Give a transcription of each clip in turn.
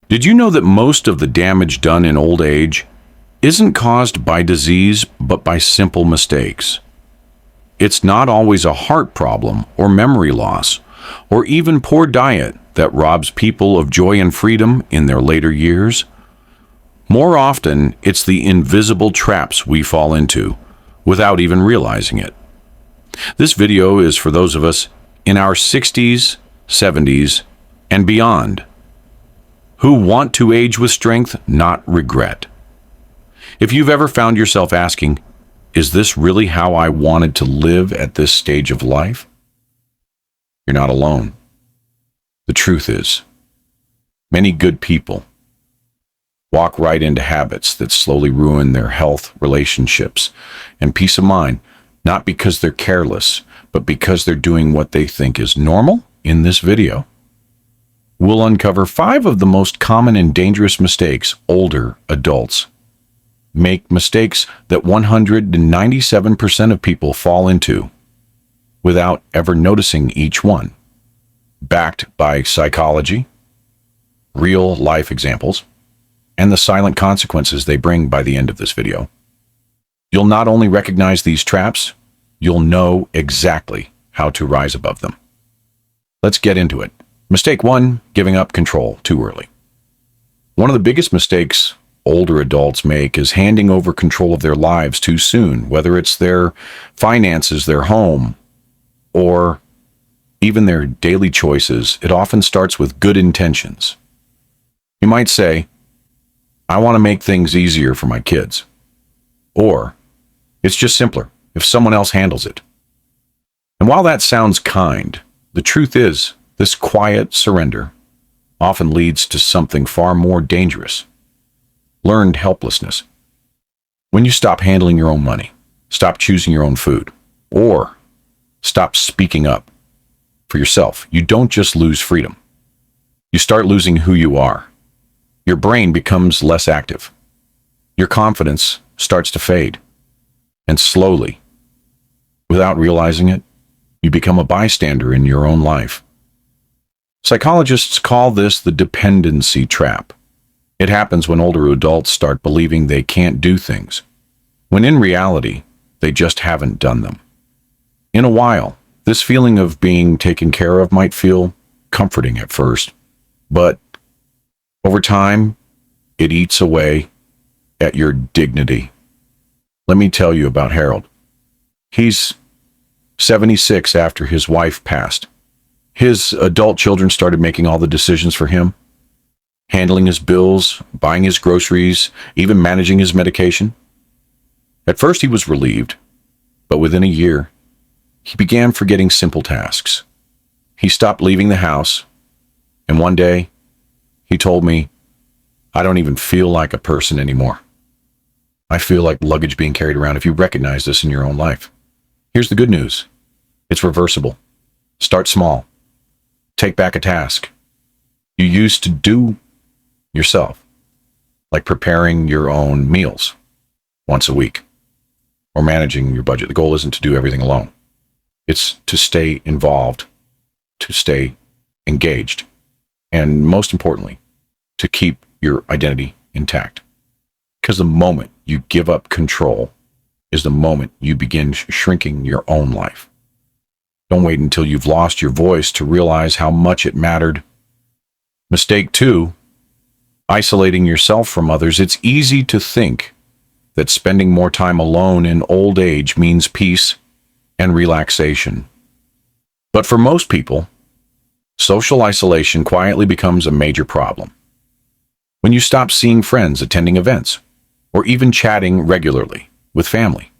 Did you know that most of the damage done in old age isn't caused by disease, but by simple mistakes? It's not always a heart problem or memory loss, or even poor diet that robs people of joy and freedom in their later years. More often, it's the invisible traps we fall into without even realizing it. This video is for those of us in our 60s, 70s, and beyond, who want to age with strength, not regret. If you've ever found yourself asking, is this really how I wanted to live at this stage of life? You're not alone. The truth is, many good people walk right into habits that slowly ruin their health, relationships, and peace of mind, not because they're careless, but because they're doing what they think is normal. In this video, we'll uncover 5 of the most common and dangerous mistakes older adults make, mistakes that 197% of people fall into without ever noticing each one. Backed by psychology, real life examples, and the silent consequences they bring by the end of this video. You'll not only recognize these traps, you'll know exactly how to rise above them. Let's get into it. Mistake 1, giving up control too early. One of the biggest mistakes older adults make is handing over control of their lives too soon, whether it's their finances, their home, or even their daily choices. It often starts with good intentions. You might say, I want to make things easier for my kids. Or, it's just simpler if someone else handles it. And while that sounds kind, the truth is, this quiet surrender often leads to something far more dangerous: learned helplessness. When you stop handling your own money, stop choosing your own food, or stop speaking up for yourself, you don't just lose freedom. You start losing who you are. Your brain becomes less active. Your confidence starts to fade. And slowly, without realizing it, you become a bystander in your own life. Psychologists call this the dependency trap. It happens when older adults start believing they can't do things, when in reality, they just haven't done them. In a while, this feeling of being taken care of might feel comforting at first, but over time, it eats away at your dignity. Let me tell you about Harold. He's 76 after his wife passed. His adult children started making all the decisions for him, handling his bills, buying his groceries, even managing his medication. At first he was relieved, but within a year, he began forgetting simple tasks. He stopped leaving the house, and one day, he told me, I don't even feel like a person anymore. I feel like luggage being carried around. If you recognize this in your own life, here's the good news. It's reversible. Start small. Take back a task you used to do yourself, like preparing your own meals once a week or managing your budget. The goal isn't to do everything alone. It's to stay involved, to stay engaged, and most importantly, to keep your identity intact. Because the moment you give up control is the moment you begin shrinking your own life. Don't wait until you've lost your voice to realize how much it mattered. Mistake 2, isolating yourself from others. It's easy to think that spending more time alone in old age means peace and relaxation. But for most people, social isolation quietly becomes a major problem. When you stop seeing friends, attending events, or even chatting regularly with family,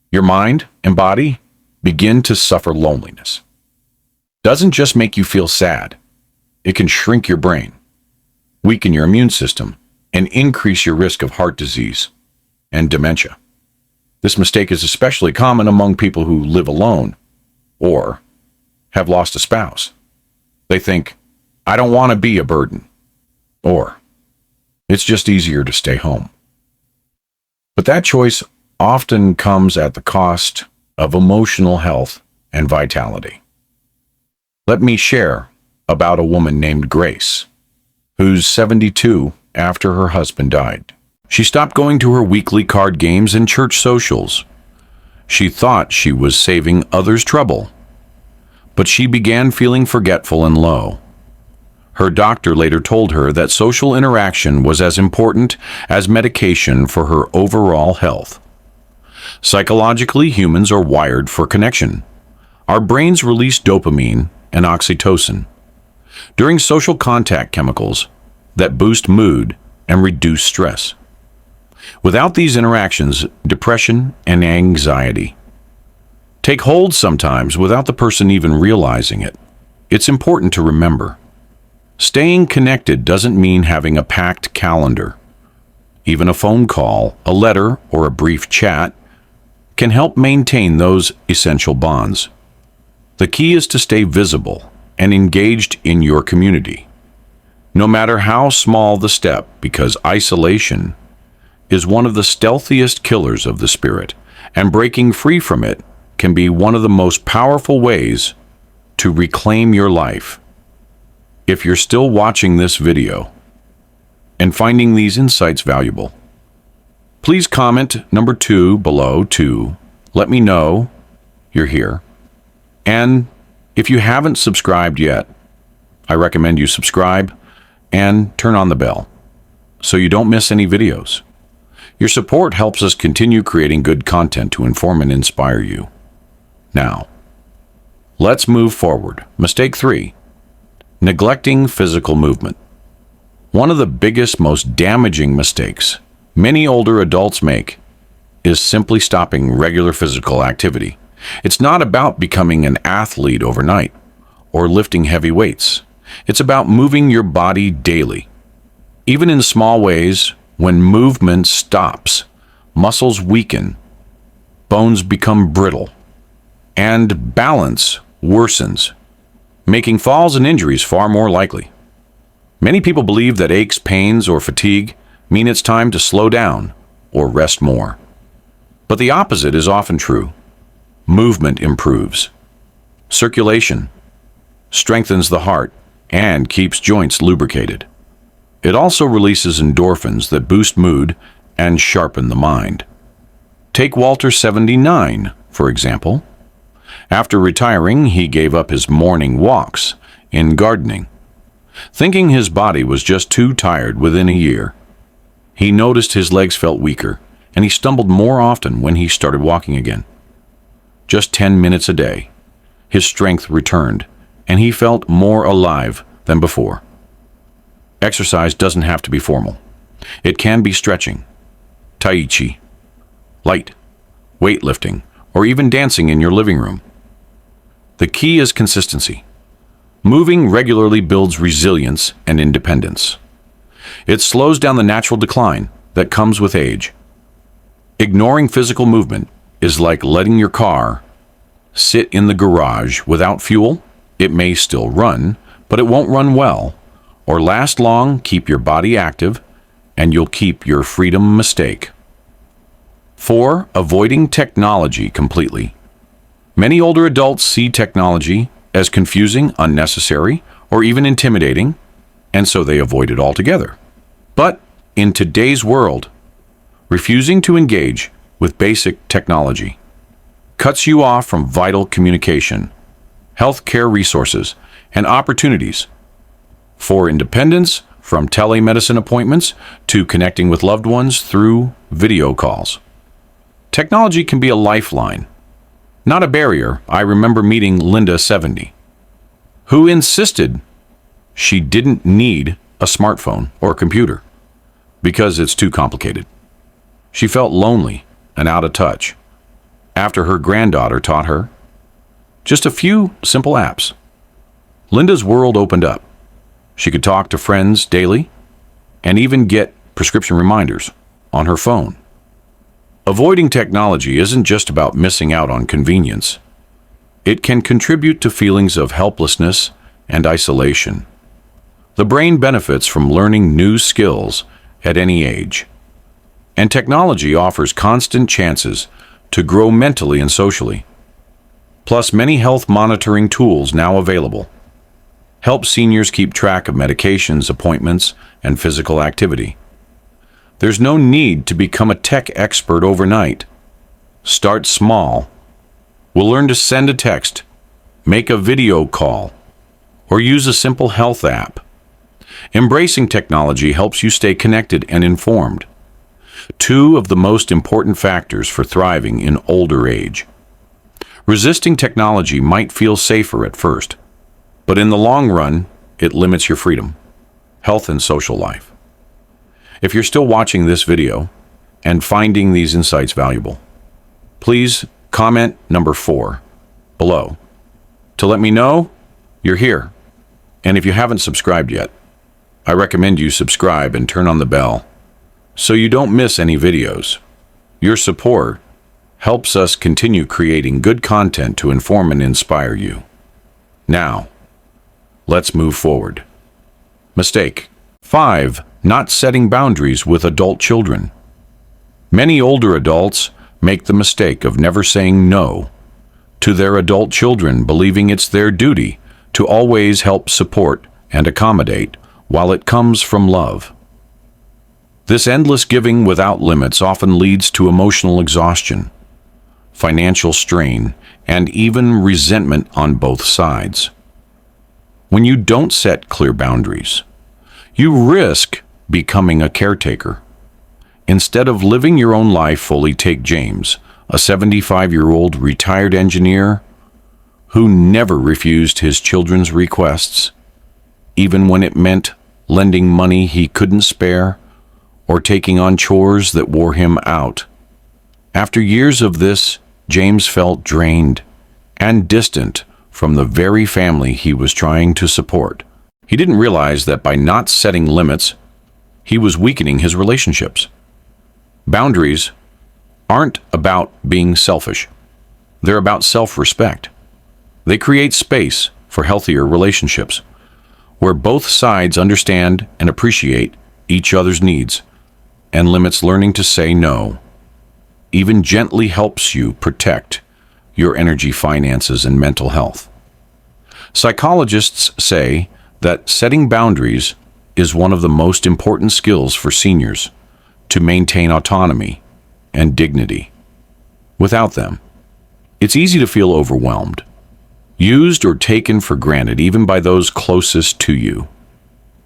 your mind and body begin to suffer loneliness. Doesn't just make you feel sad. It can shrink your brain, weaken your immune system, and increase your risk of heart disease and dementia. This mistake is especially common among people who live alone or have lost a spouse. They think, I don't want to be a burden, or it's just easier to stay home. But that choice often comes at the cost of emotional health and vitality. Let me share about a woman named Grace. who's 72 after her husband died. She stopped going to her weekly card games and church socials. She thought she was saving others trouble, but she began feeling forgetful and low. Her doctor later told her that social interaction was as important as medication for her overall health. Psychologically, humans are wired for connection. Our brains release dopamine and oxytocin during social contact chemicals that boost mood and reduce stress. Without these interactions, depression and anxiety take hold sometimes without the person even realizing it. It's important to remember, staying connected doesn't mean having a packed calendar. Even a phone call, a letter, or a brief chat can help maintain those essential bonds. The key is to stay visible and engaged in your community, no matter how small the step, because isolation is one of the stealthiest killers of the spirit, and breaking free from it can be one of the most powerful ways to reclaim your life. If you're still watching this video and finding these insights valuable, please comment number 2 below to let me know you're here. And if you haven't subscribed yet, I recommend you subscribe and turn on the bell so you don't miss any videos. Your support helps us continue creating good content to inform and inspire you. Now, let's move forward. Mistake 3, neglecting physical movement. One of the biggest, most damaging mistakes many older adults make is simply stopping regular physical activity. It's not about becoming an athlete overnight or lifting heavy weights. It's about moving your body daily. Even in small ways, when movement stops, muscles weaken, bones become brittle, and balance worsens, making falls and injuries far more likely. Many people believe that aches, pains, or fatigue mean it's time to slow down or rest more. But the opposite is often true. Movement improves circulation, strengthens the heart, and keeps joints lubricated. It also releases endorphins that boost mood and sharpen the mind. Take Walter 79, for example. After retiring, he gave up his morning walks in gardening, thinking his body was just too tired. Within a year, he noticed his legs felt weaker, and he stumbled more often when he started walking again. Just 10 minutes a day, his strength returned, and he felt more alive than before. Exercise doesn't have to be formal. It can be stretching, tai chi, light, weightlifting, or even dancing in your living room. The key is consistency. Moving regularly builds resilience and independence. It slows down the natural decline that comes with age. Ignoring physical movement is like letting your car sit in the garage without fuel. It may still run, but it won't run well or last long. Keep your body active, and you'll keep your freedom. Mistake 4, avoiding technology completely. Many older adults see technology as confusing, unnecessary, or even intimidating, and so they avoid it altogether. But in today's world, refusing to engage with basic technology cuts you off from vital communication, healthcare resources, and opportunities for independence, from telemedicine appointments to connecting with loved ones through video calls. Technology can be a lifeline, not a barrier. I remember meeting Linda, 70, who insisted she didn't need a smartphone or computer because it's too complicated. She felt lonely and out of touch after her granddaughter taught her just a few simple apps. Linda's world opened up. She could talk to friends daily and even get prescription reminders on her phone. Avoiding technology isn't just about missing out on convenience. It can contribute to feelings of helplessness and isolation. The brain benefits from learning new skills at any age, and technology offers constant chances to grow mentally and socially. Plus, many health monitoring tools now available Help seniors keep track of medications, appointments, and physical activity. There's no need to become a tech expert overnight. Start small. We'll learn to send a text, make a video call, or use a simple health app. Embracing technology helps you stay connected and informed. Two of the most important factors for thriving in older age. Resisting technology might feel safer at first, but in the long run, it limits your freedom, health, and social life. If you're still watching this video and finding these insights valuable, please comment number 4 below to let me know you're here. And if you haven't subscribed yet, I recommend you subscribe and turn on the bell so you don't miss any videos. Your support helps us continue creating good content to inform and inspire you. Now, let's move forward. Mistake 5. Not setting boundaries with adult children. Many older adults make the mistake of never saying no to their adult children, believing it's their duty to always help, support, and accommodate while it comes from love. This endless giving without limits often leads to emotional exhaustion, financial strain, and even resentment on both sides. When you don't set clear boundaries, you risk becoming a caretaker. Instead of living your own life fully, take James, a 75-year-old retired engineer who never refused his children's requests, even when it meant lending money he couldn't spare or taking on chores that wore him out. After years of this, James felt drained and distant from the very family he was trying to support. He didn't realize that by not setting limits, he was weakening his relationships. Boundaries aren't about being selfish. They're about self-respect. They create space for healthier relationships, where both sides understand and appreciate each other's needs, and limits learning to say no. Even gently helps you protect your energy, finances, and mental health. Psychologists say that setting boundaries is one of the most important skills for seniors to maintain autonomy and dignity. Without them, it's easy to feel overwhelmed, used or taken for granted, even by those closest to you.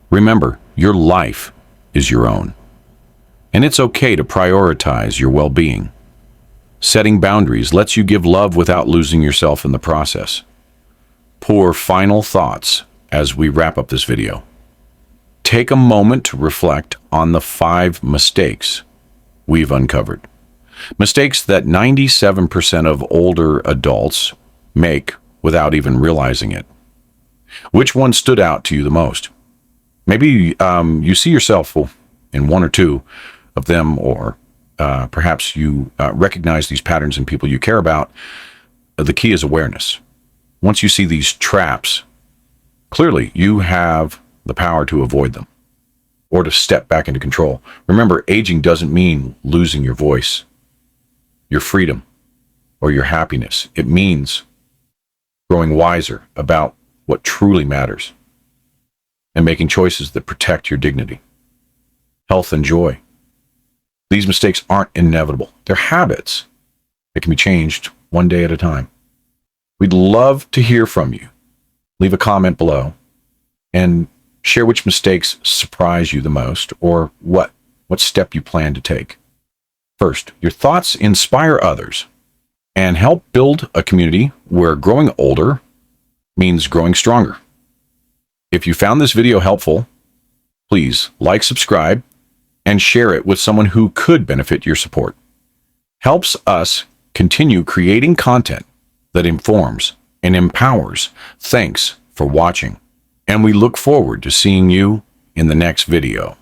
Remember, your life is your own, and it's okay to prioritize your well-being. Setting boundaries lets you give love without losing yourself in the process. Pour final thoughts as we wrap up this video. Take a moment to reflect on the 5 mistakes we've uncovered. Mistakes that 97% of older adults make without even realizing it. Which one stood out to you the most? Maybe you see yourself in one or two of them, or perhaps you recognize these patterns in people you care about. The key is awareness. Once you see these traps, clearly you have the power to avoid them or to step back into control. Remember, aging doesn't mean losing your voice, your freedom, or your happiness. It means growing wiser about what truly matters and making choices that protect your dignity, health, and joy. These mistakes aren't inevitable. They're habits that can be changed one day at a time. We'd love to hear from you. Leave a comment below and share which mistakes surprise you the most, or what step you plan to take. First, your thoughts inspire others and help build a community where growing older means growing stronger. If you found this video helpful, please like, subscribe, and share it with someone who could benefit your support. Helps us continue creating content that informs and empowers. Thanks for watching, and we look forward to seeing you in the next video.